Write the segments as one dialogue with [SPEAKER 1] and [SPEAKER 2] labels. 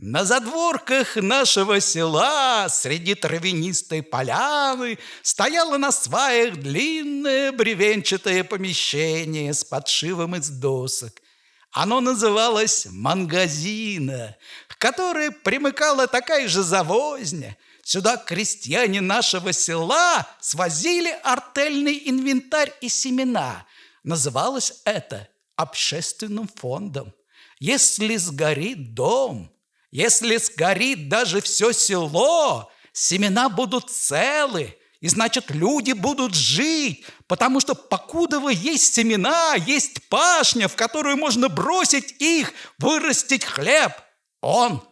[SPEAKER 1] На задворках нашего села среди травянистой поляны стояло на сваях длинное бревенчатое помещение с подшивом из досок. Оно называлось «Мангазина», к которой примыкала такая же завозня. Сюда крестьяне нашего села свозили артельный инвентарь и семена. Называлось это общественным фондом. Если сгорит дом, если сгорит даже все село, семена будут целы, и значит, люди будут жить, потому что покудова есть семена, есть пашня, в которую можно бросить их, вырастить хлеб. Он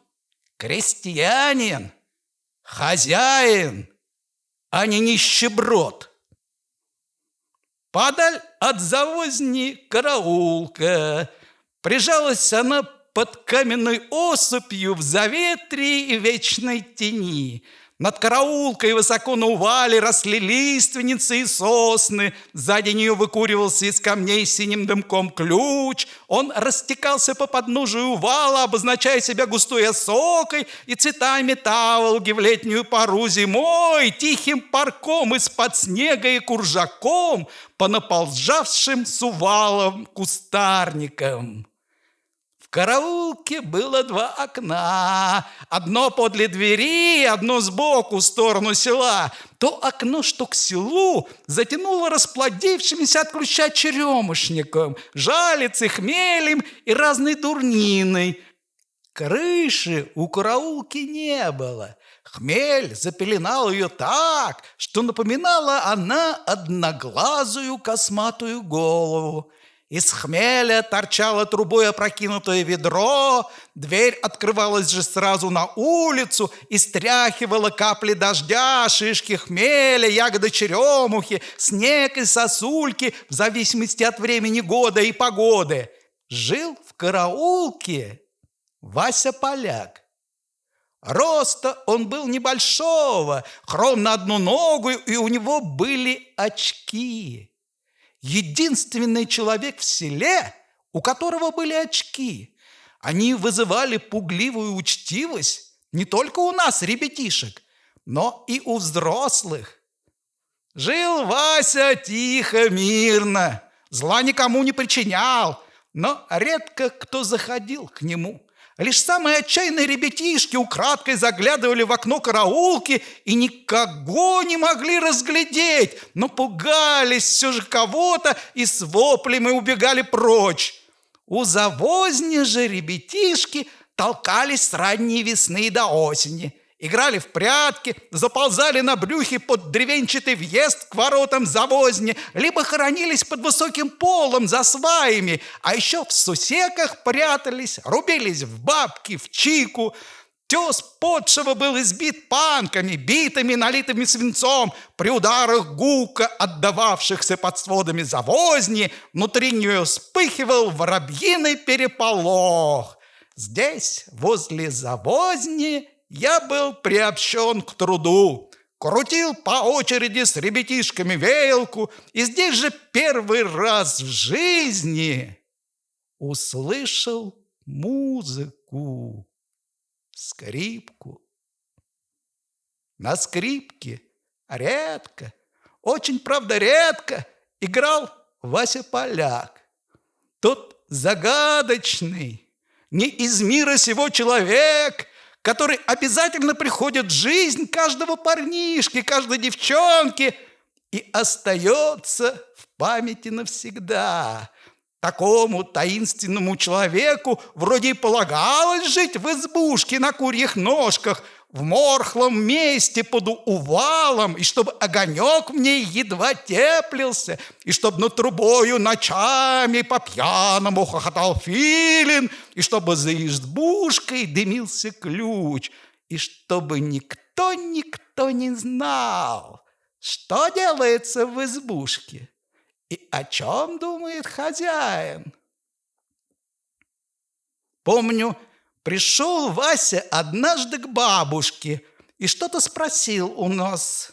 [SPEAKER 1] крестьянин, хозяин, а не нищеброд. Подаль от завозни караулка. Прижалась она под каменной осыпью в заветрии и вечной тени. Над караулкой высоко на увале росли лиственницы и сосны. Сзади нее выкуривался из камней синим дымком ключ. Он растекался по подножию увала, обозначая себя густой осокой и цветами таволги в летнюю пору, зимой тихим парком из-под снега и куржаком по наползавшим с увалом кустарникам. В караулке было два окна, одно подле двери, одно сбоку в сторону села. То окно, что к селу, затянуло расплодившимся от ключа черемушником, жалицей, хмелем и разной дурниной. Крыши у караулки не было. Хмель запеленал ее так, что напоминала она одноглазую косматую голову. Из хмеля торчало трубой опрокинутое ведро, дверь открывалась же сразу на улицу и стряхивала капли дождя, шишки хмеля, ягоды черемухи, снег и сосульки в зависимости от времени года и погоды. Жил в караулке Вася Поляк. Роста он был небольшого, хром на одну ногу, и у него были очки. Единственный человек в селе, у которого были очки. Они вызывали пугливую учтивость не только у нас, ребятишек, но и у взрослых. Жил Вася тихо, мирно, зла никому не причинял, но редко кто заходил к нему. Лишь самые отчаянные ребятишки украдкой заглядывали в окно караулки и никого не могли разглядеть, но пугались все же кого-то и с воплями убегали прочь. У завозни же ребятишки толкались с ранней весны до осени, играли в прятки, заползали на брюхе под древенчатый въезд к воротам завозни, либо хоронились под высоким полом за сваями, а еще в сусеках прятались, рубились в бабки, в чику. Тез подшего был избит панками, битыми, налитыми свинцом, при ударах гука, отдававшихся под сводами завозни, внутри нее вспыхивал воробьиный переполох. Здесь, возле завозни, я был приобщен к труду, крутил по очереди с ребятишками веялку, и здесь же первый раз в жизни услышал музыку, скрипку. На скрипке редко, очень, правда, редко играл Вася Поляк. Тот загадочный, не из мира сего человек, который обязательно приходит в жизнь каждого парнишки, каждой девчонки и остается в памяти навсегда. Такому таинственному человеку вроде и полагалось жить в избушке на курьих ножках, в морхлом месте под увалом, и чтобы огонек в ней едва теплился, и чтобы над трубою ночами по-пьяному хохотал филин, и чтобы за избушкой дымился ключ, и чтобы никто не знал, что делается в избушке и о чем думает хозяин. Помню, пришел Вася однажды к бабушке и что-то спросил у нас.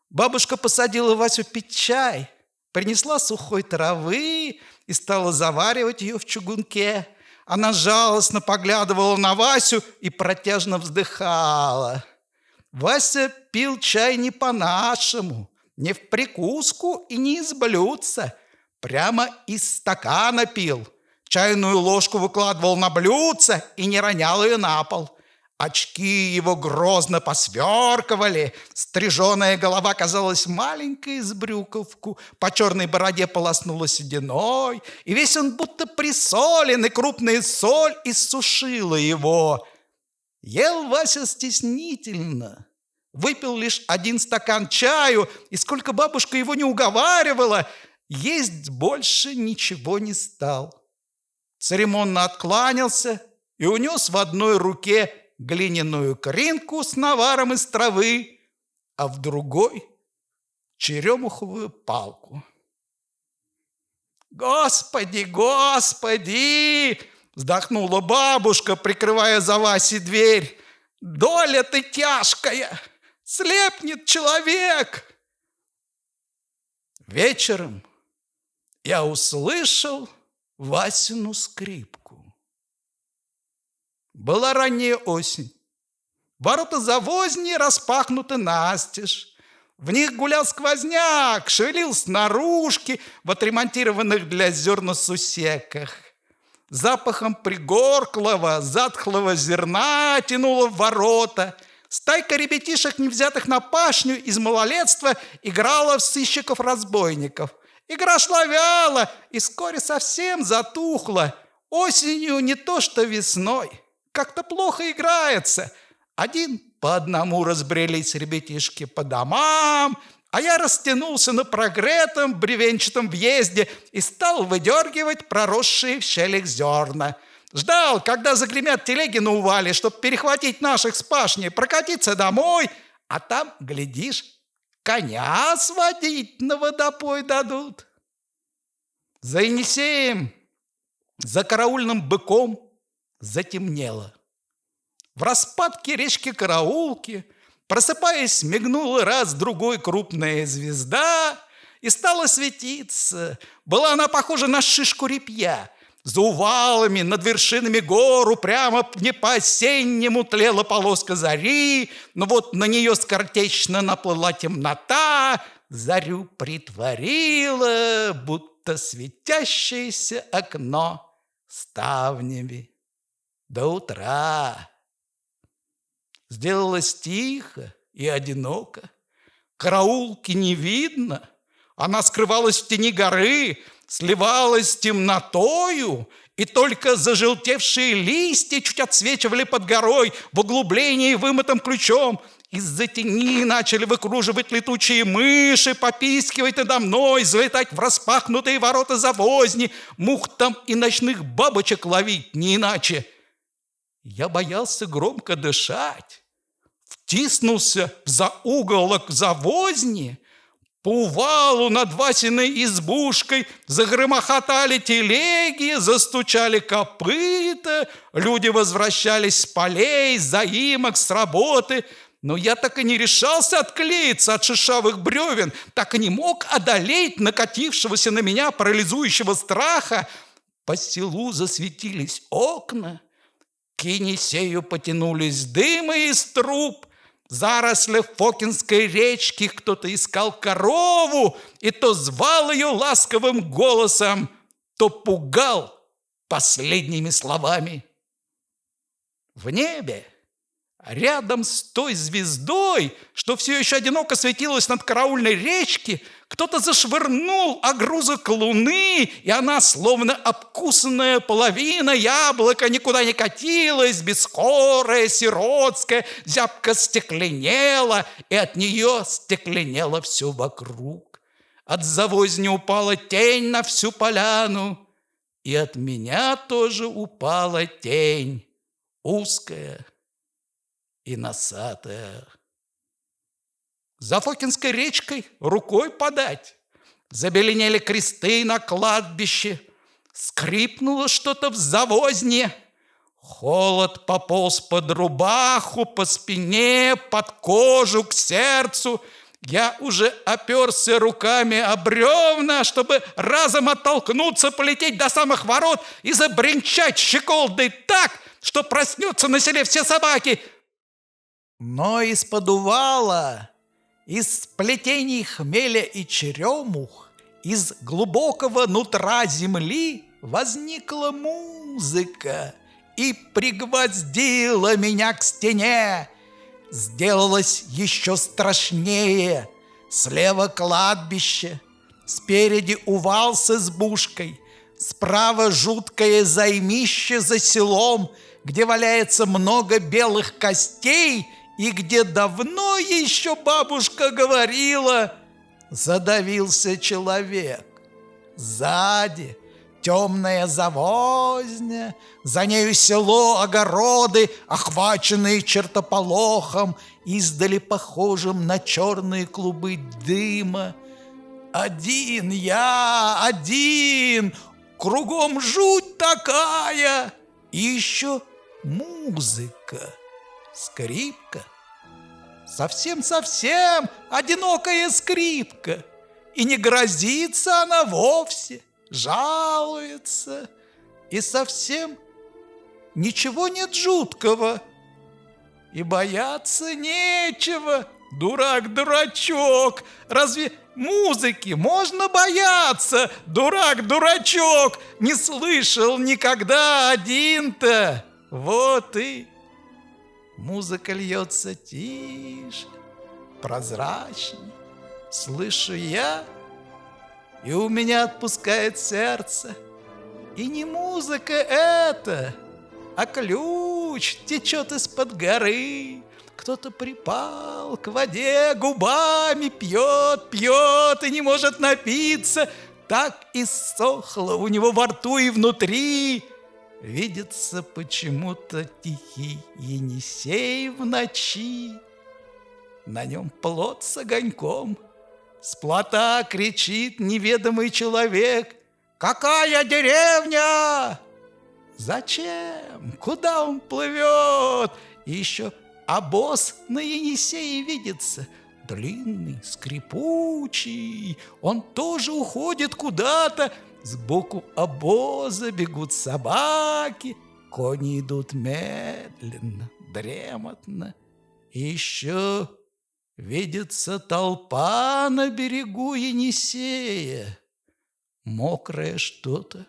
[SPEAKER 1] Бабушка посадила Васю пить чай, принесла сухой травы и стала заваривать ее в чугунке. Она жалостно поглядывала на Васю и протяжно вздыхала. Вася пил чай не по-нашему, не в прикуску и не из блюдца. Прямо из стакана пил. Чайную ложку выкладывал на блюдце и не ронял ее на пол. Очки его грозно посверкивали, стриженая голова казалась маленькой сбрюковку, по черной бороде полоснула сединой, и весь он будто присолен, и крупная соль иссушила его. Ел Вася стеснительно, выпил лишь 1 стакан чаю, и сколько бабушка его не уговаривала, есть больше ничего не стал. Церемонно откланялся и унес в одной руке глиняную кринку с наваром из травы, а в другой — черемуховую палку. «Господи, Господи!» — вздохнула бабушка, прикрывая за Васей дверь. «Доля-то тяжкая! Слепнет человек!» Вечером я услышал Васину скрипку. Была ранняя осень. Ворота завозни распахнуты настежь. В них гулял сквозняк, шевелился наружки в отремонтированных для зерна сусеках. Запахом пригорклого, затхлого зерна тянуло в ворота. Стайка ребятишек, не взятых на пашню, из малолетства играла в сыщиков-разбойников. Игра шла вяло и вскоре совсем затухла. Осенью не то что весной. Как-то плохо играется. Один по одному разбрелись ребятишки по домам, а я растянулся на прогретом бревенчатом въезде и стал выдергивать проросшие в щелях зерна. Ждал, когда загремят телеги на увале, чтоб перехватить наших с пашни, прокатиться домой, а там, глядишь, коня сводить на водопой дадут. За Енисеем, за караульным быком затемнело. В распадке речки Караулки, просыпаясь, мигнула раз-другой крупная звезда и стала светиться. Была она похожа на шишку репья. За увалами, над вершинами гор, упрямо не по-осеннему тлела полоска зари, но вот на нее скоротечно наплыла темнота, зарю притворила, будто светящееся окно ставнями. До утра. Сделалось тихо и одиноко. Караулки не видно. Она скрывалась в тени горы, сливалась с темнотою, и только зажелтевшие листья чуть отсвечивали под горой в углублении вымытым ключом. Из-за тени начали выкруживать летучие мыши, попискивать надо мной, залетать в распахнутые ворота завозни, мух там и ночных бабочек ловить не иначе. Я боялся громко дышать, втиснулся в зауголок завозни. По увалу над Васиной избушкой загромохотали телеги, застучали копыта, люди возвращались с полей, с заимок, с работы. Но я так и не решался отклеиться от шершавых бревен, так и не мог одолеть накатившегося на меня парализующего страха. По селу засветились окна, к Енисею потянулись дымы из труб. В зарослях Фокинской речки кто-то искал корову и то звал ее ласковым голосом, то пугал последними словами. В небе, рядом с той звездой, что все еще одиноко светилась над караульной речки, кто-то зашвырнул огрузок луны, и она, словно обкусанная половина яблока, никуда не катилась, бескорая, сиротская, зябко стекленела, и от нее стекленело все вокруг. От завозни упала тень на всю поляну, и от меня тоже упала тень, узкая и носатая. За Фокинской речкой рукой подать. Забеленели кресты на кладбище. Скрипнуло что-то в завозне. Холод пополз под рубаху, по спине, под кожу, к сердцу. Я уже оперся руками о бревна, чтобы разом оттолкнуться, полететь до самых ворот и забринчать щеколдой так, что проснутся на селе все собаки. Но из-под увала, из сплетений хмеля и черемух, из глубокого нутра земли возникла музыка и пригвоздила меня к стене. Сделалось еще страшнее. Слева кладбище, спереди увал с избушкой, справа жуткое займище за селом, где валяется много белых костей и где давно еще бабушка говорила, задавился человек. Сзади темная завозня, за нею село, огороды, охваченные чертополохом, издали похожим на черные клубы дыма. Один я, один, кругом жуть такая, и еще музыка, скрипка, совсем-совсем одинокая скрипка, и не грозится она вовсе, жалуется, и совсем ничего нет жуткого, и бояться нечего. Дурак-дурачок, разве музыки можно бояться? Дурак-дурачок, не слышал никогда один-то. Вот и музыка льется тише, прозрачней. Слышу я, и у меня отпускает сердце. И не музыка это, а ключ течет из-под горы. Кто-то припал к воде, губами пьет, пьет и не может напиться. Так иссохло у него во рту и внутри. Видится почему-то тихий Енисей в ночи. На нем плот с огоньком. С плота кричит неведомый человек: «Какая деревня?» Зачем? Куда он плывет? И еще обоз на Енисее видится, длинный, скрипучий. Он тоже уходит куда-то. Сбоку обоза бегут собаки, кони идут медленно, дремотно. И еще видится толпа на берегу Енисея. Мокрое что-то,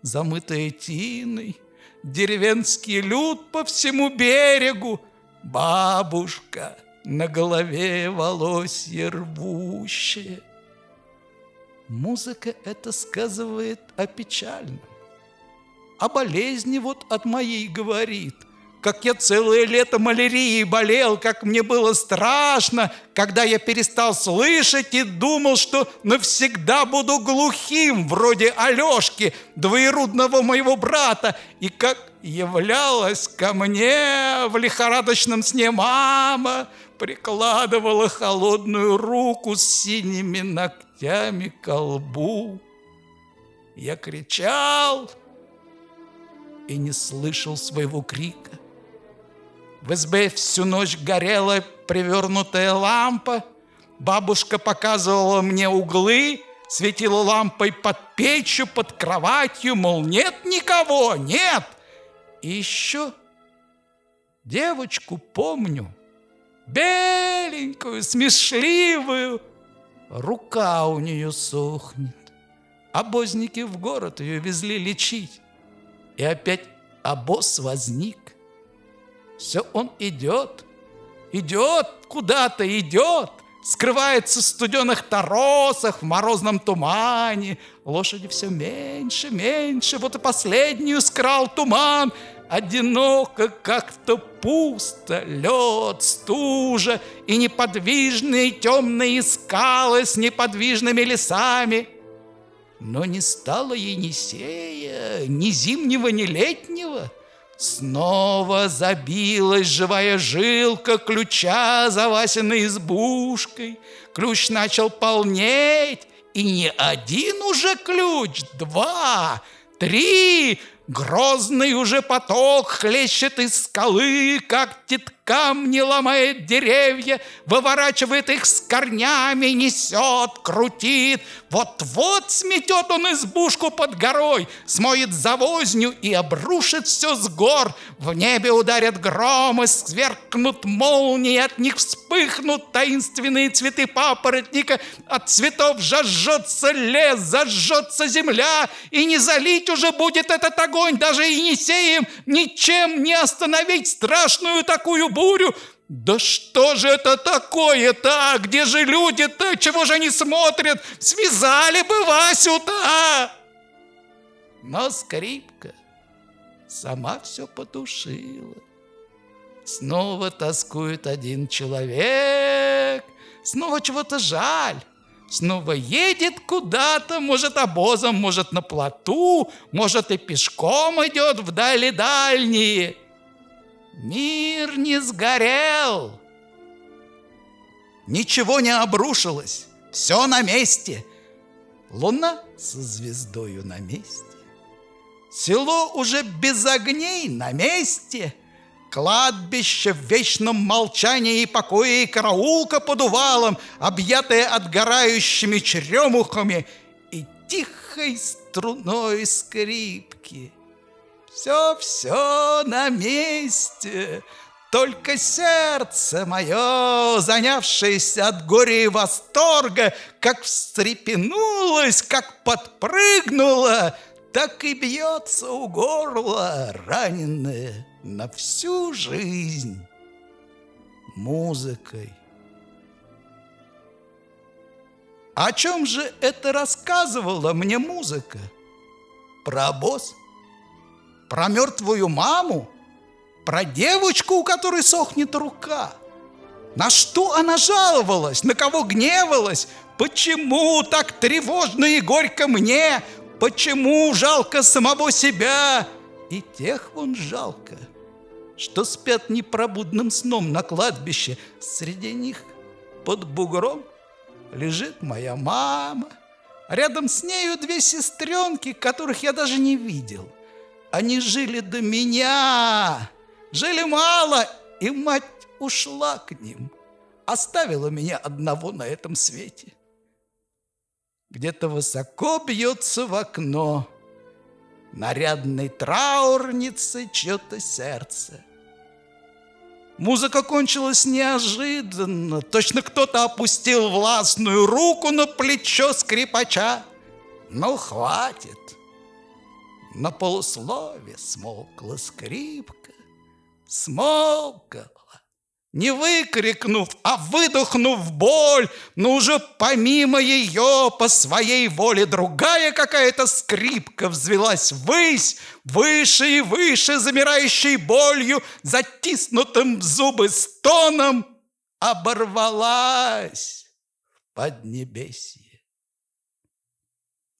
[SPEAKER 1] замытое тиной, деревенский люд по всему берегу, бабушка на голове волосье рвущее. Музыка эта сказывает о печальном, о болезни вот от моей говорит. Как я целое лето малярией болел, как мне было страшно, когда я перестал слышать и думал, что навсегда буду глухим, вроде Алешки, двоюродного моего брата, и как являлась ко мне в лихорадочном сне мама, прикладывала холодную руку с синими ногтями к колбу. Я кричал и не слышал своего крика. В избе всю ночь горела привернутая лампа. Бабушка показывала мне углы, светила лампой под печью, под кроватью, мол, нет никого, нет. И еще девочку помню, беленькую, смешливую. Рука у нее сохнет. Обозники в город ее везли лечить. И опять обоз возник. Все он идет, идет, куда-то идет, скрывается в студеных торосах, в морозном тумане. Лошади все меньше, меньше, вот и последнюю скрал туман. Одиноко, как-то пусто, лед, стужа и неподвижные темные скалы с неподвижными лесами. Но не стало Енисея, ни зимнего, ни летнего. Снова забилась живая жилка ключа за Васиной избушкой. Ключ начал полнеть, и не один уже ключ, 2, 3. Грозный уже поток хлещет из скалы, когтит камни, ломает деревья, выворачивает их с корнями, несет, крутит. Вот-вот сметет он избушку под горой, смоет завозню и обрушит все с гор. В небе ударят громы, сверкнут молнии, от них вспыхнут таинственные цветы папоротника, от цветов зажжется лес, зажжется земля, и не залить уже будет этот огонь даже Енисеем, ничем не остановить страшную такую бурю. Да что же это такое-то? Где же люди-то? Чего же они смотрят? Связали бы Васю-то! Но скрипка сама все потушила. Снова тоскует один человек, снова чего-то жаль. Снова едет куда-то, может, обозом, может, на плоту, может, и пешком идет вдали дальние. Мир не сгорел. Ничего не обрушилось. Все на месте. Луна со звездою на месте. Село уже без огней на месте. Кладбище в вечном молчании и покое, и караулка под увалом, объятая отгорающими черемухами и тихой струной скрипки. Все на месте, только сердце мое, занявшееся от горя и восторга, как встрепенулось, как подпрыгнуло, так и бьется у горла, раненое на всю жизнь музыкой. О чем же это рассказывала мне музыка? Про обоз? Про мертвую маму? Про девочку, у которой сохнет рука? На что она жаловалась? На кого гневалась? Почему так тревожно и горько мне? Почему жалко самого себя? И тех вон жалко, что спят непробудным сном на кладбище. Среди них под бугром лежит моя мама. Рядом с нею две сестренки, которых я даже не видел. Они жили до меня, жили мало, и мать ушла к ним, оставила меня одного на этом свете. Где-то высоко бьется в окно нарядной траурницы чье-то сердце. Музыка кончилась неожиданно. Точно кто-то опустил властную руку на плечо скрипача. Ну, хватит. На полуслове смолкла скрипка. Смолкла. Не выкрикнув, а выдохнув боль, но уже помимо ее, по своей воле, другая какая-то скрипка взвелась ввысь, выше и выше, замирающей болью, затиснутым в зубы стоном, оборвалась в поднебесье.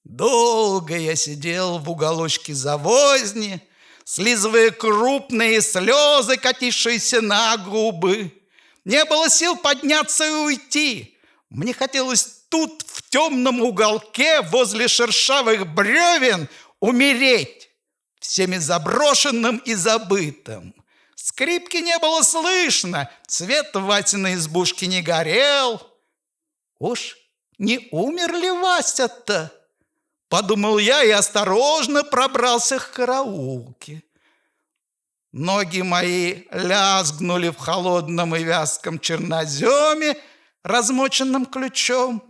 [SPEAKER 1] Долго я сидел в уголочке завозни, слизывая крупные слезы, катившиеся на губы. Не было сил подняться и уйти. Мне хотелось тут, в темном уголке, возле шершавых бревен, умереть, всеми заброшенным и забытым. Скрипки не было слышно, свет в Васиной избушке не горел. Уж не умер ли Вася-то? Подумал я и осторожно пробрался к караулке. Ноги мои лязгнули в холодном и вязком черноземе, размоченном ключом.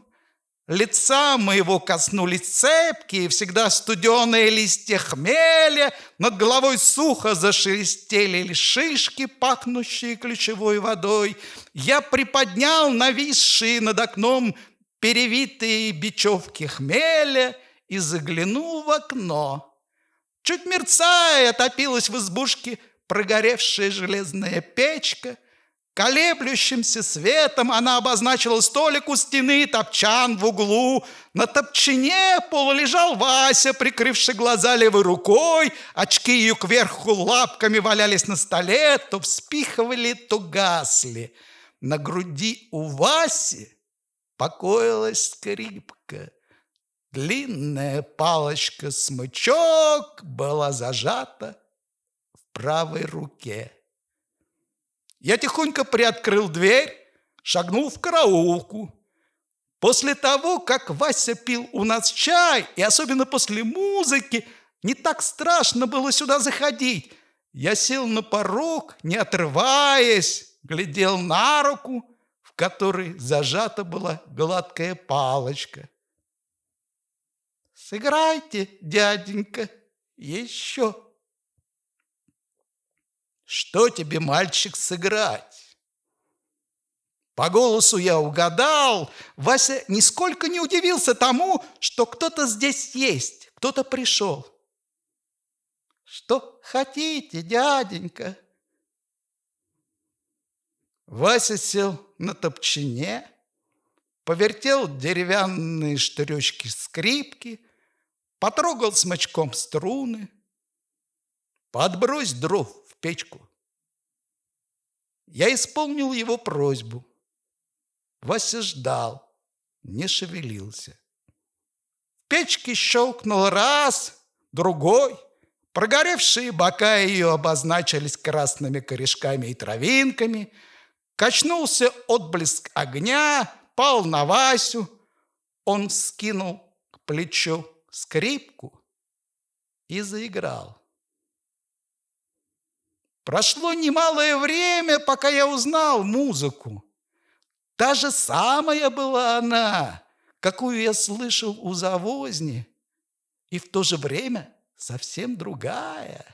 [SPEAKER 1] Лица моего коснулись цепкие, всегда студеные листья хмеля, над головой сухо зашелестели шишки, пахнущие ключевой водой. Я приподнял нависшие над окном перевитые бечевки хмеля и заглянул в окно. Чуть мерцая, топилась в избушке прогоревшая железная печка. Колеблющимся светом она обозначила столик у стены, топчан в углу. На топчине полулежал Вася, прикрывший глаза левой рукой. Очки ее кверху лапками валялись на столе, то вспихивали, то гасли. На груди у Васи покоилась скрипка. Длинная палочка-смычок была зажата в правой руке. Я тихонько приоткрыл дверь, шагнул в караулку. После того, как Вася пил у нас чай, и особенно после музыки, не так страшно было сюда заходить. Я сел на порог, не отрываясь, глядел на руку, в которой зажата была гладкая палочка. «Сыграйте, дяденька, еще». «Что тебе, мальчик, сыграть?» По голосу я угадал. Вася нисколько не удивился тому, что кто-то здесь есть, кто-то пришел. «Что хотите, дяденька?» Вася сел на топчине, повертел деревянные штыречки скрипки, потрогал смычком струны. «Подбрось дров в печку». Я исполнил его просьбу. Вася ждал, не шевелился. В печке щелкнул раз, другой. Прогоревшие бока ее обозначились красными корешками и травинками. Качнулся отблеск огня, пал на Васю. Он скинул к плечу скрипку и заиграл. Прошло немалое время, пока я узнал музыку. Та же самая была она, какую я слышал у завозни, и в то же время совсем другая,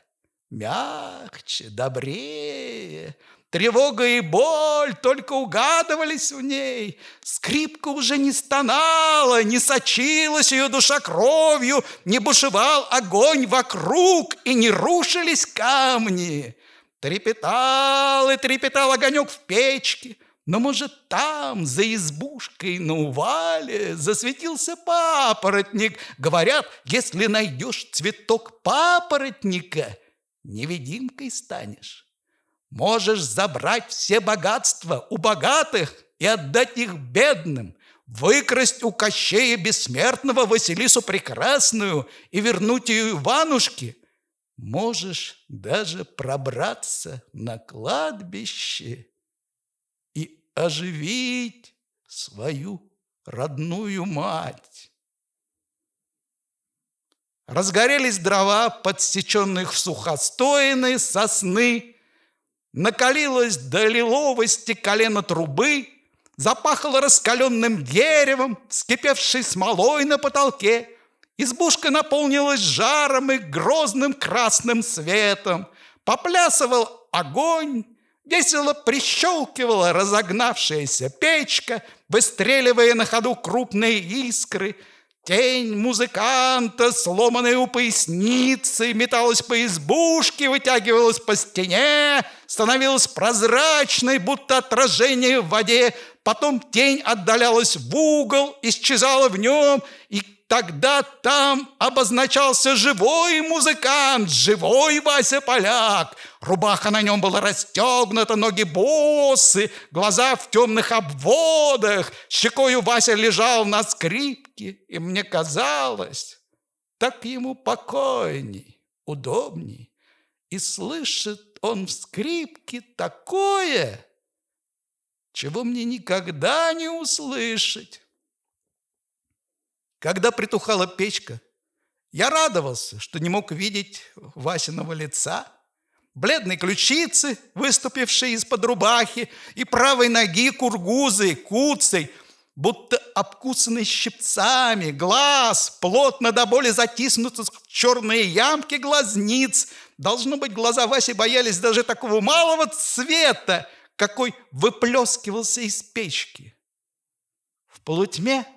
[SPEAKER 1] мягче, добрее. Тревога и боль только угадывались в ней. Скрипка уже не стонала, не сочилась ее душа кровью, не бушевал огонь вокруг и не рушились камни. Трепетал и трепетал огонек в печке, но, может, там, за избушкой на увале, засветился папоротник. Говорят, если найдешь цветок папоротника, невидимкой станешь. Можешь забрать все богатства у богатых и отдать их бедным, выкрасть у Кощея Бессмертного Василису Прекрасную и вернуть ее Иванушке. Можешь даже пробраться на кладбище и оживить свою родную мать. Разгорелись дрова, подсеченных в сухостойные сосны, накалилось до лиловости колено трубы, запахло раскаленным деревом, вскипевшей смолой на потолке. Избушка наполнилась жаром и грозным красным светом. Поплясывал огонь, весело прищелкивала разогнавшаяся печка, выстреливая на ходу крупные искры. Тень музыканта, сломанная у поясницы, металась по избушке, вытягивалась по стене, становилась прозрачной, будто отражение в воде. Потом тень отдалялась в угол, исчезала в нем, и тогда там обозначался живой музыкант, живой Вася Поляк. Рубаха на нем была расстегнута, ноги босы, глаза в темных обводах. Щекою Вася лежал на скрипке, и мне казалось, так ему покойней, удобней. И слышит он в скрипке такое, чего мне никогда не услышать. Когда притухала печка, я радовался, что не мог видеть Васиного лица, бледной ключицы, выступившей из-под рубахи, и правой ноги кургузой, куцей, будто обкусанной щипцами, глаз, плотно до боли затиснутых в черные ямки глазниц. Должно быть, глаза Васи боялись даже такого малого цвета, какой выплескивался из печки. В полутьме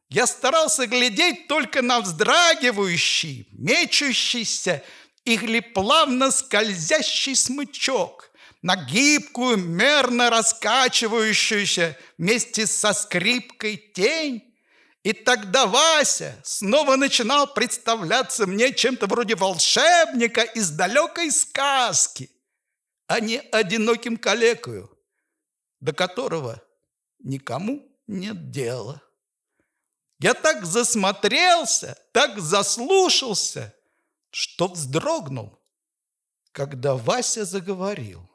[SPEAKER 1] я старался глядеть только на вздрагивающий, мечущийся или плавно скользящий смычок, на гибкую, мерно раскачивающуюся вместе со скрипкой тень. И тогда Вася снова начинал представляться мне чем-то вроде волшебника из далекой сказки, а не одиноким калекою, до которого никому нет дела. Я так засмотрелся, так заслушался, что вздрогнул, когда Вася заговорил.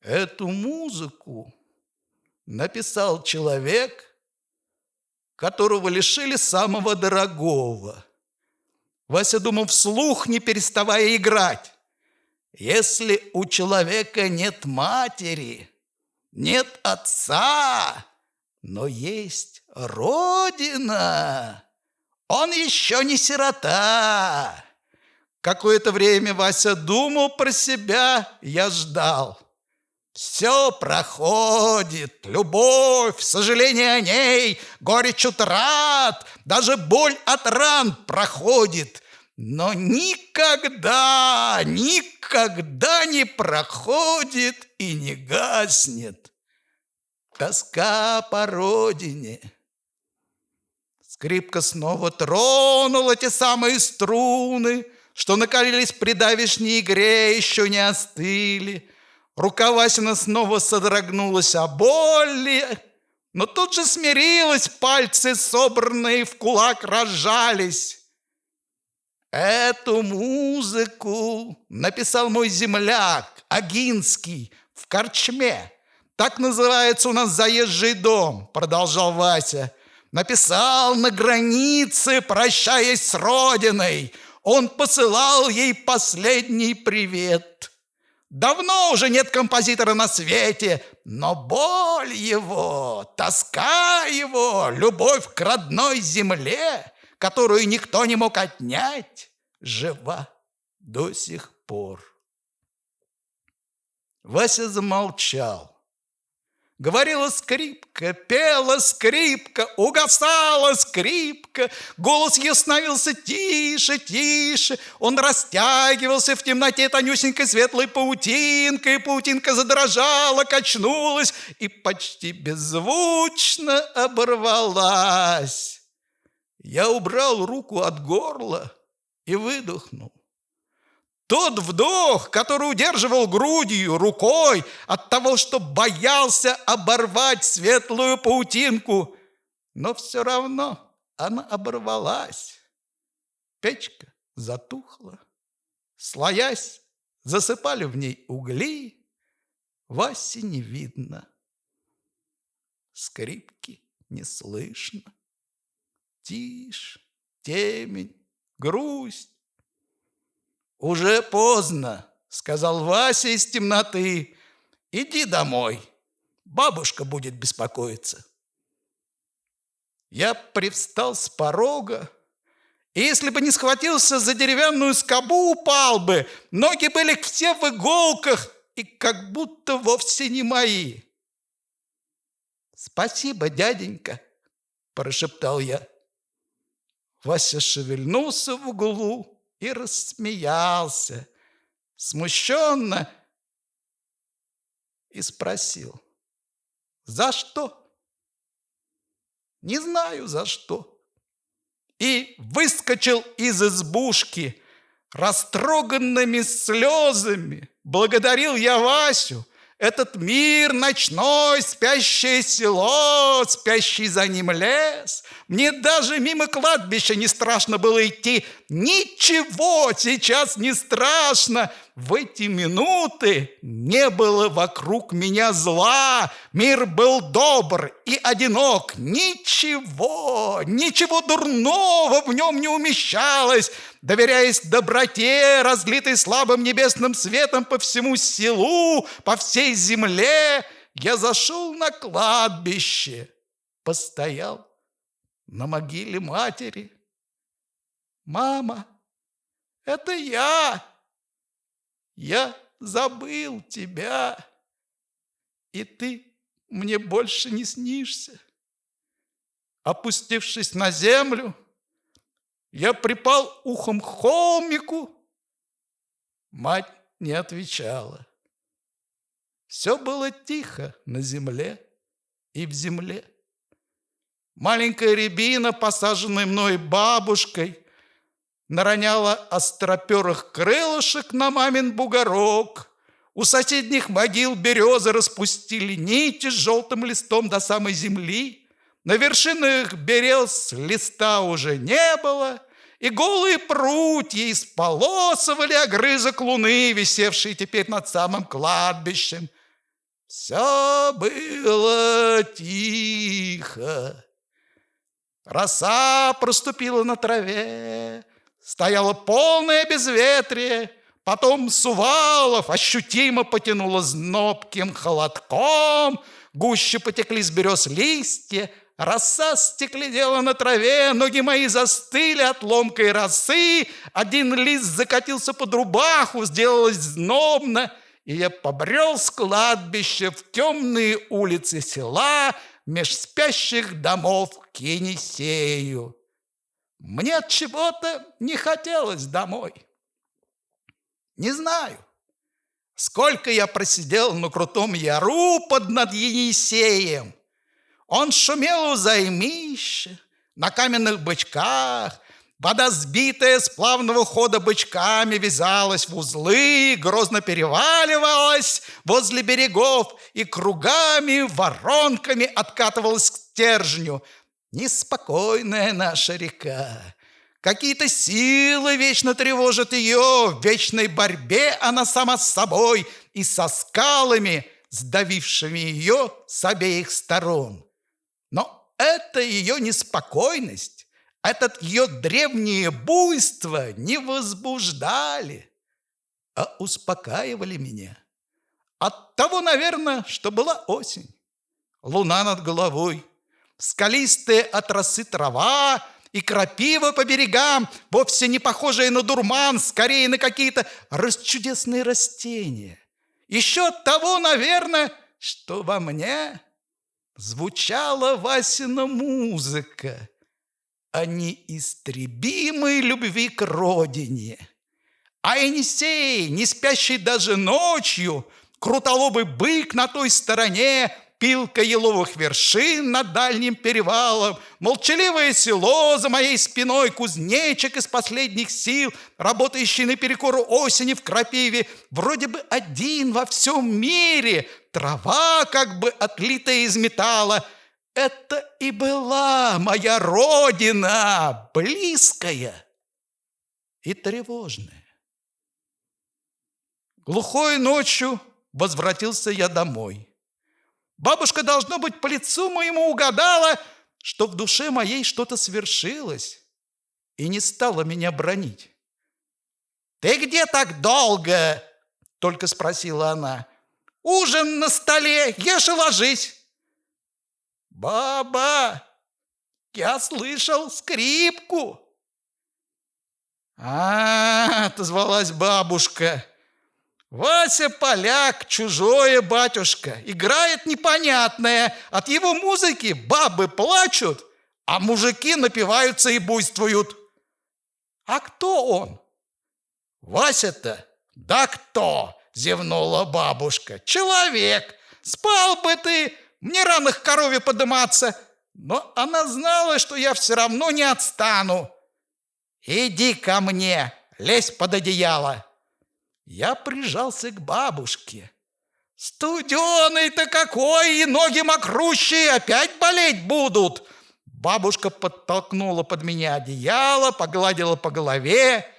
[SPEAKER 1] Эту музыку написал человек, которого лишили самого дорогого. Вася думал вслух, не переставая играть. Если у человека нет матери, нет отца, но есть Родина, он еще не сирота. Какое-то время Вася думал про себя, я ждал. Все проходит, любовь, сожаление о ней, горечь утрат, даже боль от ран проходит, но никогда, никогда не проходит и не гаснет тоска по родине. Скрипка снова тронула те самые струны, что накалились при давешней игре, еще не остыли. Рука Васина снова содрогнулась от боли, но тут же смирилась, пальцы, собранные в кулак, разжались. Эту музыку написал мой земляк Агинский в корчме. Так называется у нас заезжий дом, продолжал Вася. Написал на границе, прощаясь с родиной. Он посылал ей последний привет. Давно уже нет композитора на свете, но боль его, тоска его, любовь к родной земле, которую никто не мог отнять, жива до сих пор. Вася замолчал. Говорила скрипка, пела скрипка, угасала скрипка. Голос ее становился тише, тише. Он растягивался в темноте тонюсенькой светлой паутинкой. Паутинка задрожала, качнулась и почти беззвучно оборвалась. Я убрал руку от горла и выдохнул. Тот вдох, который удерживал грудью, рукой, от того, что боялся оборвать светлую паутинку, но все равно она оборвалась. Печка затухла, слоясь, засыпали в ней угли, Васи не видно, скрипки не слышно. Тишь, темень, грусть. «Уже поздно», — сказал Вася из темноты. «Иди домой, бабушка будет беспокоиться». Я привстал с порога, и если бы не схватился за деревянную скобу, упал бы. Ноги были все в иголках и как будто вовсе не мои. «Спасибо, дяденька», — прошептал я. Вася шевельнулся в углу и рассмеялся, смущенно, и спросил: «За что?» «Не знаю, за что». И выскочил из избушки. Растроганными слезами благодарил я Васю. Этот мир ночной, спящее село, спящий за ним лес. Мне даже мимо кладбища не страшно было идти. Ничего сейчас не страшно. В эти минуты не было вокруг меня зла. Мир был добр и одинок. Ничего, ничего дурного в нем не умещалось. Доверяясь доброте, разлитой слабым небесным светом по всему селу, по всей земле, я зашел на кладбище, постоял на могиле матери. «Мама, это я! Я забыл тебя, и ты мне больше не снишься». Опустившись на землю, я припал ухом к холмику. Мать не отвечала. Все было тихо на земле и в земле. Маленькая рябина, посаженная мной бабушкой, нароняла остроперых крылышек на мамин бугорок. У соседних могил березы распустили нити с желтым листом до самой земли. На вершинах берез листа уже не было, и голые прутья исполосовали огрызок луны, висевший теперь над самым кладбищем. Все было тихо. Роса проступила на траве, стояло полное безветрие. Потом Сувалов ощутимо потянуло знобким холодком, гуще потекли с берез листья, роса стекленела на траве, ноги мои застыли от ломкой росы, один лист закатился под рубаху, сделалось знобно, и я побрел с кладбища в темные улицы села меж спящих домов к Енисею. Мне от чего-то не хотелось домой. Не знаю, сколько я просидел на крутом яру под над Енисеем. Он шумел у займища, на каменных бычках. Вода, сбитая с плавного хода бычками, вязалась в узлы, грозно переваливалась возле берегов и кругами, воронками откатывалась к стержню. Неспокойная наша река. Какие-то силы вечно тревожат ее, в вечной борьбе она сама с собой и со скалами, сдавившими ее с обеих сторон. Но это ее неспокойность, этот ее древнее буйство не возбуждали, а успокаивали меня. Оттого, наверное, что была осень, луна над головой, скалистая от росы трава, и крапива по берегам, вовсе не похожая на дурман, скорее на какие-то расчудесные растения. Еще от того, наверное, что во мне звучала Васина музыка о неистребимой любви к родине. А Енисей, не спящий даже ночью, крутолобый бык на той стороне, пилка еловых вершин над дальним перевалом, молчаливое село за моей спиной, кузнечик из последних сил, работающий наперекор осени в крапиве, вроде бы один во всем мире, трава как бы отлитая из металла. Это и была моя родина, близкая и тревожная. Глухой ночью возвратился я домой. Бабушка, должно быть, по лицу моему угадала, что в душе моей что-то свершилось, и не стала меня бранить. «Ты где так долго?» — только спросила она. «Ужин на столе, ешь и ложись». «Баба, я слышал скрипку». Отозвалась бабушка. «Вася поляк, чужое, батюшка, играет непонятное, от его музыки бабы плачут, а мужики напиваются и буйствуют». «А кто он?» «Вася-то? Да кто?» – зевнула бабушка. «Человек. Спал бы ты, мне рано к корове подыматься». Но она знала, что я все равно не отстану. «Иди ко мне, лезь под одеяло». Я прижался к бабушке. «Студеный-то какой, и ноги мокрущие, опять болеть будут!» Бабушка подтолкнула под меня одеяло, погладила по голове.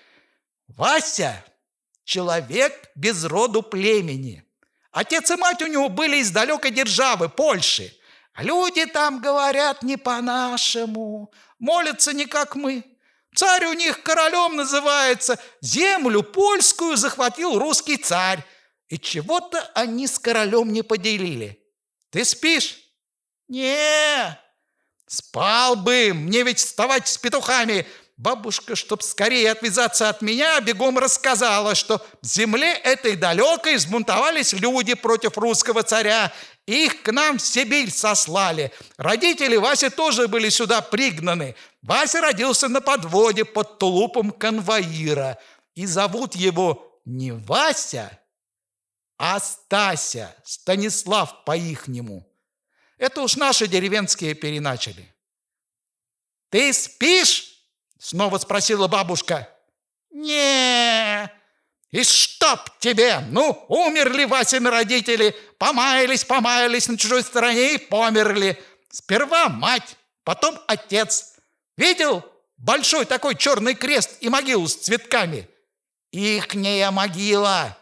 [SPEAKER 1] «Вася – человек без роду племени. Отец и мать у него были из далекой державы, Польши. Люди там говорят не по-нашему, молятся не как мы. Царь у них королем называется. Землю польскую захватил русский царь. И чего-то они с королем не поделили. Ты спишь?» «Не, спал бы, мне ведь вставать с петухами». Бабушка, чтоб скорее отвязаться от меня, бегом рассказала, что в земле этой далекой взбунтовались люди против русского царя. Их к нам в Сибирь сослали. Родители Васи тоже были сюда пригнаны. Вася родился на подводе под тулупом конвоира. И зовут его не Вася, а Стася, Станислав по-ихнему. Это уж наши деревенские переначали. «Ты спишь?» — снова спросила бабушка. «Не, и чтоб тебе! Ну, умерли Васины родители, помаялись на чужой стороне и померли. Сперва мать, Потом отец. Видел большой такой черный крест и могилу с цветками? Ихняя могила.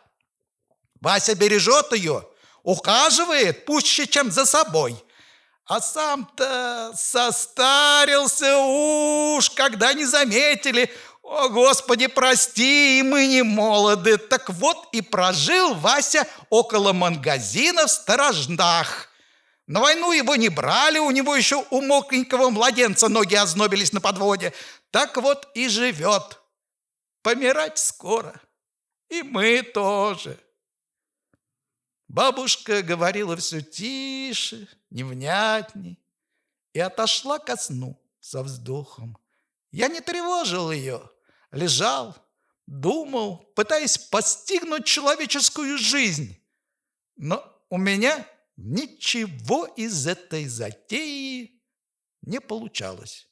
[SPEAKER 1] Вася бережет ее, ухаживает пуще, чем за собой. А сам-то состарился уж, когда не заметили. О, Господи, прости, мы не молоды. Так вот и прожил Вася около магазина в Сторожнах. На войну его не брали, у него еще у мокренького младенца ноги ознобились на подводе. Так вот и живет. Помирать скоро. И мы тоже. Бабушка говорила все тише, невнятней и отошла ко сну со вздохом. Я не тревожил ее, лежал, думал, пытаясь постигнуть человеческую жизнь. Но у меня ничего из этой затеи не получалось.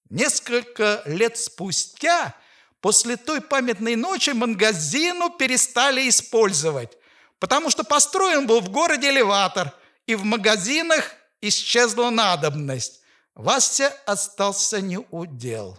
[SPEAKER 1] Несколько лет спустя, после той памятной ночи, магазину перестали использовать, потому что построен был в городе элеватор, и в магазинах исчезла надобность. Вася остался неудел.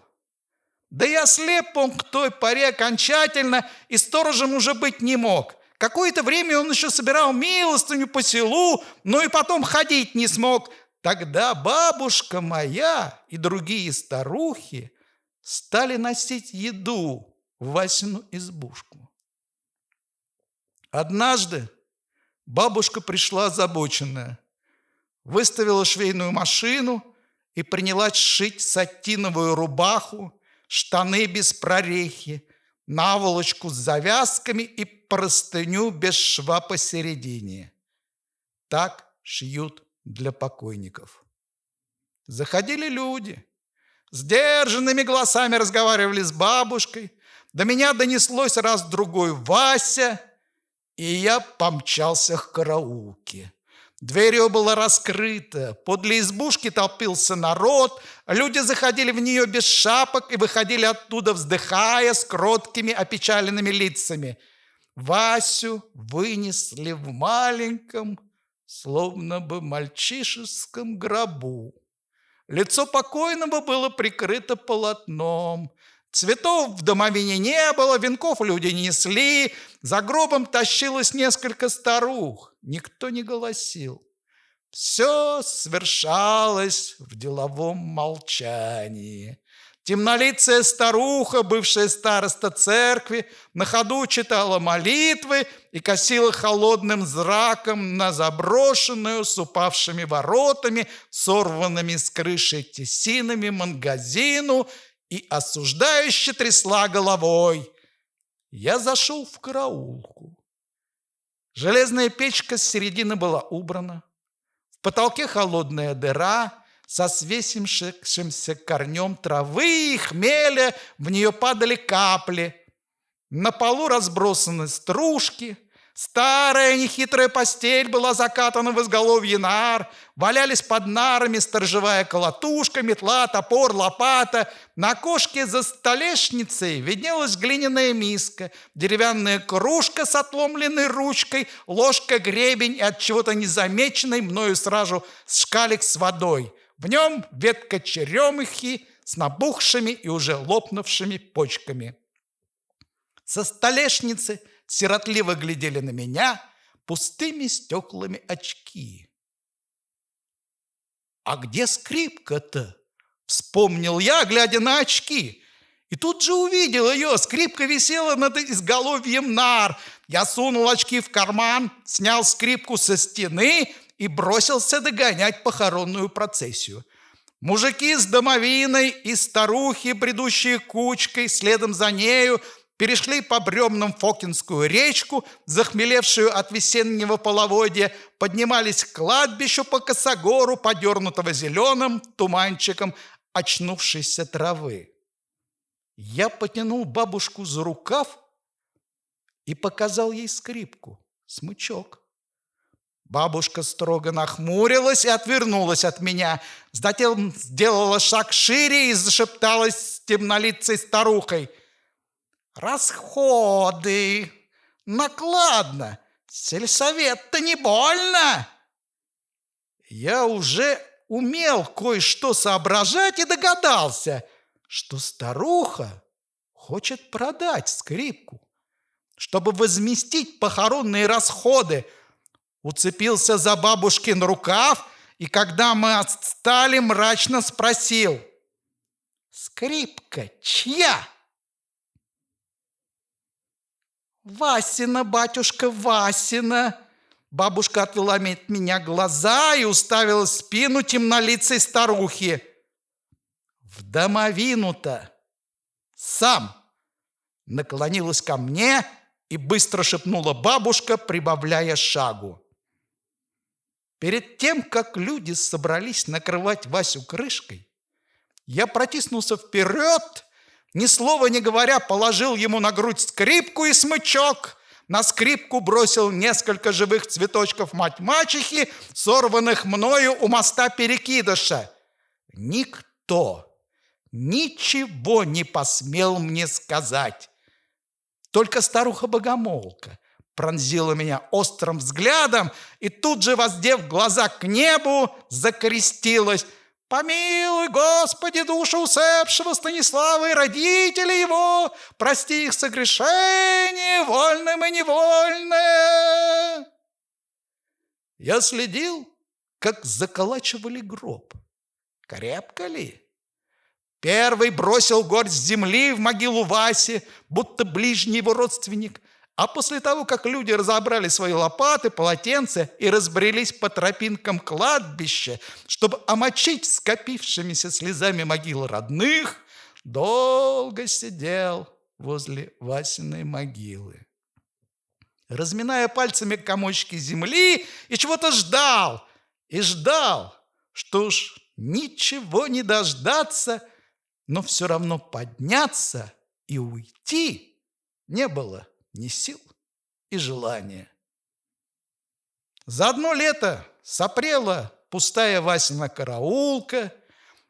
[SPEAKER 1] Да и ослеп он к той поре окончательно, и сторожем уже быть не мог. Какое-то время он еще собирал милостыню по селу, но и потом ходить не смог. Тогда бабушка моя и другие старухи стали носить еду в Васину избушку. Однажды бабушка пришла озабоченная, выставила швейную машину и принялась шить сатиновую рубаху, штаны без прорехи, наволочку с завязками и простыню без шва посередине. Так шьют для покойников. Заходили люди, сдержанными голосами разговаривали с бабушкой. До меня донеслось раз-другой Вася, и я помчался к караулке. Дверь ее была раскрыта, подле избушки толпился народ, люди заходили в нее без шапок и выходили оттуда, вздыхая с кроткими опечаленными лицами. Васю вынесли в маленьком, словно бы мальчишеском гробу. Лицо покойного было прикрыто полотном. Цветов в домовине не было, венков люди не несли, за гробом тащилось несколько старух. Никто не голосил. Все свершалось в деловом молчании. Темнолицая старуха, бывшая староста церкви, на ходу читала молитвы и косила холодным зраком на заброшенную с упавшими воротами, сорванными с крыши тесинами магазину, и осуждающе трясла головой. Я зашел в караулку. Железная печка с середины была убрана. В потолке холодная дыра со свесившимся корнем травы и хмеля, в нее падали капли. На полу разбросаны стружки. Старая нехитрая постель была закатана в изголовье нар. Валялись под нарами сторожевая колотушка, метла, топор, лопата. На окошке за столешницей виднелась глиняная миска, деревянная кружка с отломленной ручкой, ложка, гребень и от чего-то незамеченный мною сразу шкалик с водой. В нем ветка черемухи с набухшими и уже лопнувшими почками. Со столешницы сиротливо глядели на меня пустыми стеклами очки. «А где скрипка-то?» — вспомнил я, глядя на очки. И тут же увидел ее. Скрипка висела над изголовьем нар. Я сунул очки в карман, снял скрипку со стены и бросился догонять похоронную процессию. Мужики с домовиной и старухи, бредущие кучкой, следом за нею, перешли по бревнам Фокинскую речку, захмелевшую от весеннего половодья, поднимались к кладбищу по косогору, подернутого зеленым туманчиком очнувшейся травы. Я потянул бабушку за рукав и показал ей скрипку, смычок. Бабушка строго нахмурилась и отвернулась от меня, затем сделала шаг шире и зашепталась с темнолицей старухой: «Расходы! Накладно! Сельсовет-то не больно!» Я уже умел кое-что соображать и догадался, что старуха хочет продать скрипку, чтобы возместить похоронные расходы. Уцепился за бабушкин рукав, и когда мы отстали, мрачно спросил: «Скрипка чья?» «Васина, батюшка, Васина!» Бабушка отвела от меня глаза и уставила в спину темнолицей старухи. «В домовину-то сам!» Наклонилась ко мне и быстро шепнула бабушка, прибавляя шагу. Перед тем, как люди собрались накрывать Васю крышкой, я протиснулся вперед, ни слова не говоря, положил ему на грудь скрипку и смычок. На скрипку бросил несколько живых цветочков мать-мачехи, сорванных мною у моста Перекидыша. Никто ничего не посмел мне сказать. Только старуха-богомолка пронзила меня острым взглядом и тут же, воздев глаза к небу, закрестилась: «Помилуй, Господи, душу усопшего Станислава и родителей его, прости их согрешения, вольным и невольным». Я следил, как заколачивали гроб. Крепко ли? Первый бросил горсть земли в могилу Васи, будто ближний его родственник, а после того, как люди разобрали свои лопаты, полотенца и разбрелись по тропинкам кладбища, чтобы омочить скопившимися слезами могилы родных, долго сидел возле Васиной могилы, разминая пальцами комочки земли, и чего-то ждал, что уж ничего не дождаться, но все равно подняться и уйти не было ни сил и желания. За одно лето сопрела пустая Васина караулка,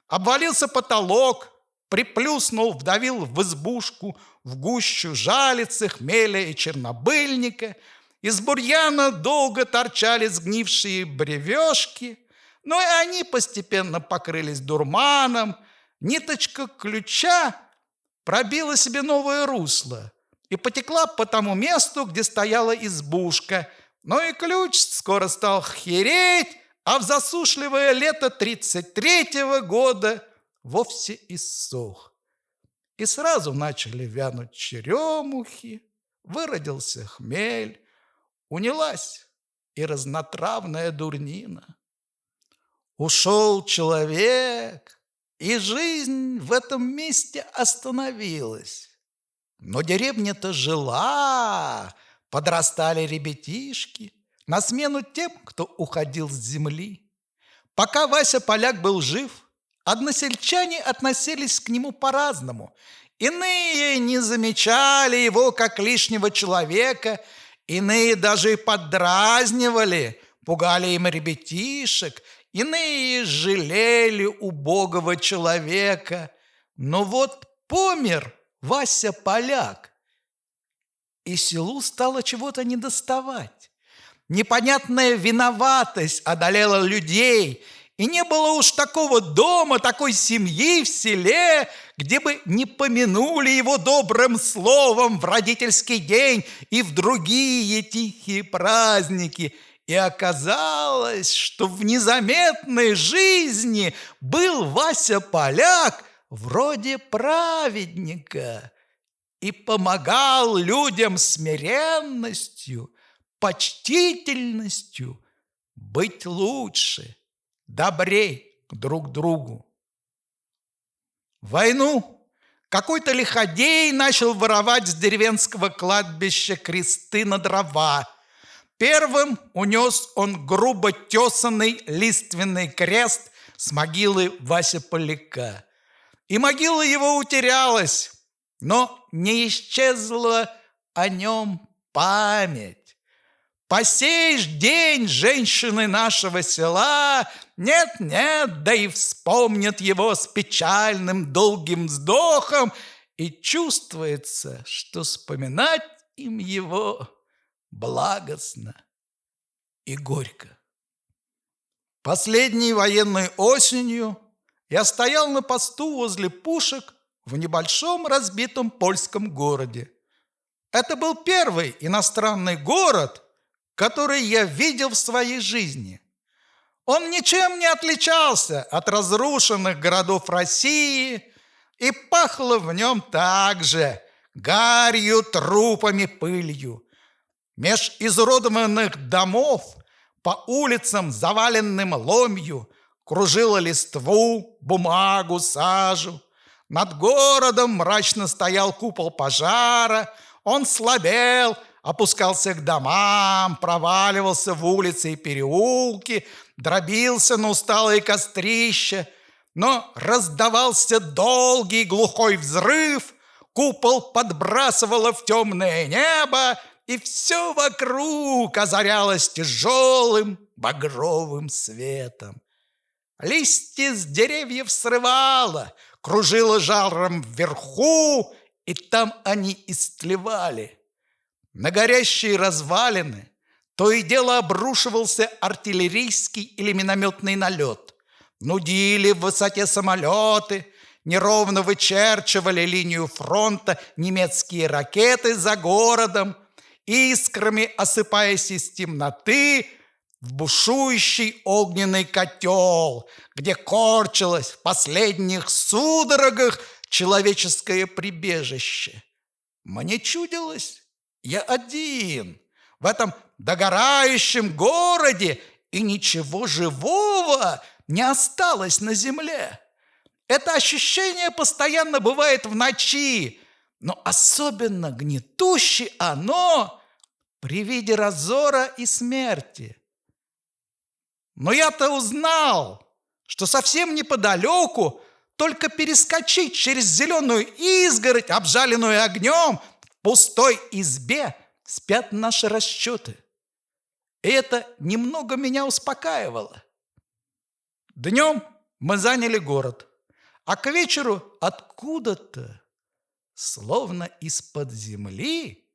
[SPEAKER 1] обвалился потолок, приплюснул, вдавил в избушку в гущу жалицы, хмеля и чернобыльника. Из бурьяна долго торчали сгнившие бревешки, но и они постепенно покрылись дурманом. Ниточка ключа пробила себе новое русло и потекла по тому месту, где стояла избушка. Но и ключ скоро стал хереть, а в засушливое лето 33-го года вовсе иссох. И сразу начали вянуть черемухи, выродился хмель, унялась и разнотравная дурнина. Ушел человек, и жизнь в этом месте остановилась. Но деревня-то жила, подрастали ребятишки на смену тем, кто уходил с земли. Пока Вася Поляк был жив, односельчане относились к нему по-разному. Иные не замечали его как лишнего человека, иные даже и поддразнивали, пугали им ребятишек, иные жалели убогого человека. Но вот помер Вася Поляк, и селу стало чего-то недоставать. Непонятная виноватость одолела людей, и не было уж такого дома, такой семьи в селе, где бы не помянули его добрым словом в родительский день и в другие тихие праздники. И оказалось, что в незаметной жизни был Вася Поляк вроде праведника и помогал людям смиренностью, почтительностью быть лучше, добрей друг к другу. В войну какой-то лиходей начал воровать с деревенского кладбища кресты на дрова. Первым унес он грубо тесанный лиственный крест с могилы Васи Поляка. И могила его утерялась, но не исчезла о нем память. По сей ж день женщины нашего села нет-нет, да и вспомнят его с печальным долгим вздохом, и чувствуется, что вспоминать им его благостно и горько. Последней военной осенью я стоял на посту возле пушек в небольшом разбитом польском городе. Это был первый иностранный город, который я видел в своей жизни. Он ничем не отличался от разрушенных городов России, и пахло в нем также гарью, трупами, пылью. Меж изуродованных домов по улицам, заваленным ломью, кружила листву, бумагу, сажу. Над городом мрачно стоял купол пожара. Он слабел, опускался к домам, проваливался в улицы и переулки, дробился на усталые кострища. Но раздавался долгий глухой взрыв, купол подбрасывало в темное небо, и все вокруг озарялось тяжелым багровым светом. Листья с деревьев срывало, кружило жаром вверху, и там они истлевали. На горящие развалины то и дело обрушивался артиллерийский или минометный налет. Нудили в высоте самолеты, неровно вычерчивали линию фронта немецкие ракеты за городом, искрами осыпаясь из темноты в бушующий огненный котел, где корчилось в последних судорогах человеческое прибежище. Мне чудилось, я один в этом догорающем городе, и ничего живого не осталось на земле. Это ощущение постоянно бывает в ночи, но особенно гнетуще оно при виде разора и смерти. Но я-то узнал, что совсем неподалеку, только перескочить через зеленую изгородь, обжаленную огнем, в пустой избе спят наши расчеты. И это немного меня успокаивало. Днем мы заняли город, а к вечеру откуда-то, словно из-под земли,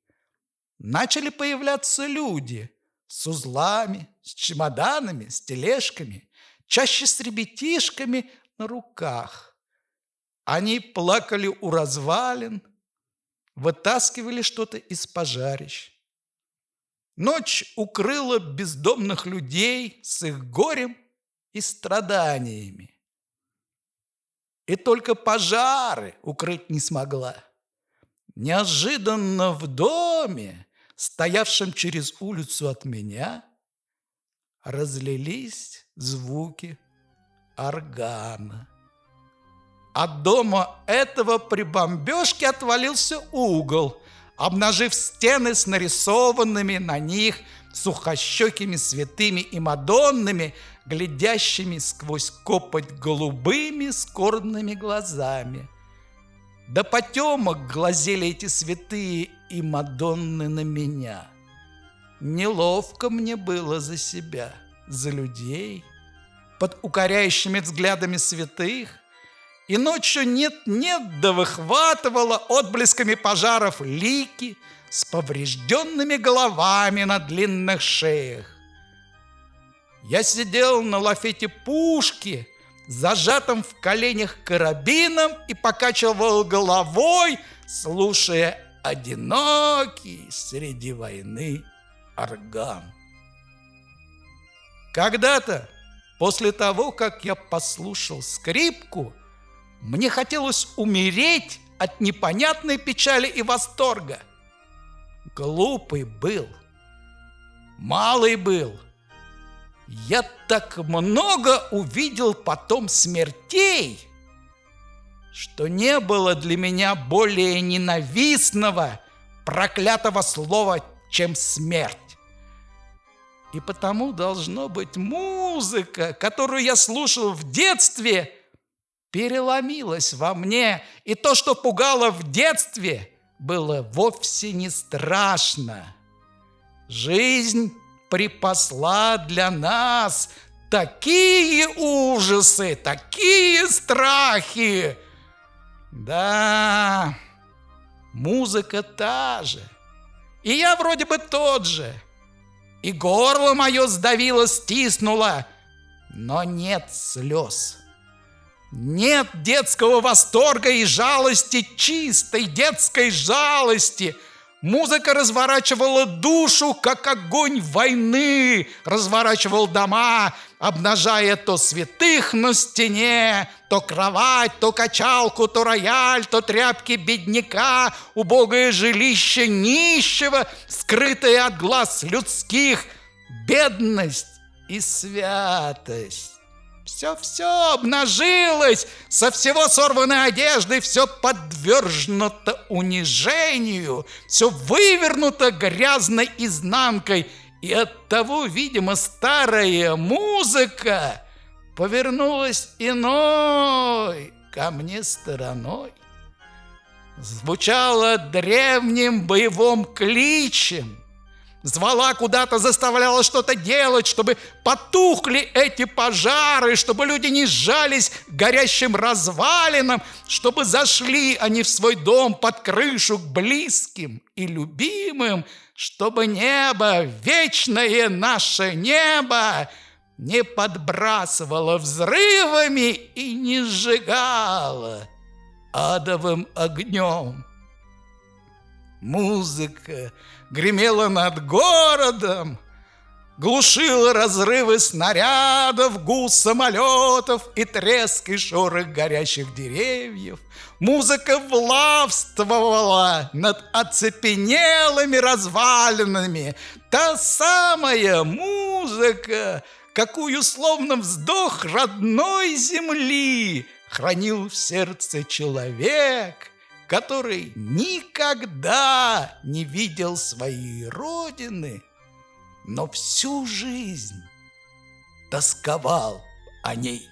[SPEAKER 1] начали появляться люди с узлами, с чемоданами, с тележками, чаще с ребятишками на руках. Они плакали у развалин, вытаскивали что-то из пожарищ. Ночь укрыла бездомных людей с их горем и страданиями. И только пожары укрыть не смогла. Неожиданно в доме, стоявшем через улицу от меня, разлились звуки органа. От дома этого при бомбежке отвалился угол, обнажив стены с нарисованными на них сухощекими святыми и мадоннами, глядящими сквозь копоть голубыми скорбными глазами. До потемок глазели эти святые и мадонны на меня. Неловко мне было за себя, за людей, под укоряющими взглядами святых, и ночью нет-нет да выхватывала отблесками пожаров лики с поврежденными головами на длинных шеях. Я сидел на лафете пушки, зажатым в коленях карабином, и покачивал головой, слушая одинокий среди войны орган. Когда-то, после того, как я послушал скрипку, мне хотелось умереть от непонятной печали и восторга. Глупый был, малый был. Я так много увидел потом смертей, что не было для меня более ненавистного, проклятого слова, чем смерть. И потому, должно быть, музыка, которую я слушал в детстве, переломилась во мне, и то, что пугало в детстве, было вовсе не страшно. Жизнь припасла для нас такие ужасы, такие страхи. Да, музыка та же, и я вроде бы тот же, и горло мое сдавило, стиснуло, но нет слез. Нет детского восторга и жалости, чистой детской жалости. Музыка разворачивала душу, как огонь войны разворачивал дома, обнажая то святых на стене, то кровать, то качалку, то рояль, то тряпки бедняка, убогое жилище нищего, скрытое от глаз людских, бедность и святость. Все обнажилось, со всего сорванной одежды, все подвергнуто унижению, все вывернуто грязной изнанкой, и оттого, видимо, старая музыка повернулась иной ко мне стороной. Звучала древним боевым кличем, звала куда-то, заставляла что-то делать, чтобы потухли эти пожары, чтобы люди не сжались к горящим развалинам, чтобы зашли они в свой дом под крышу к близким и любимым, чтобы небо, вечное наше небо, не подбрасывало взрывами и не сжигало адовым огнем. Музыка гремела над городом, глушила разрывы снарядов, гул самолетов и треск и шорох горящих деревьев. Музыка властвовала над оцепенелыми развалинами. Та самая музыка, какую словно вздох родной земли хранил в сердце человек, который никогда не видел своей родины, но всю жизнь тосковал о ней.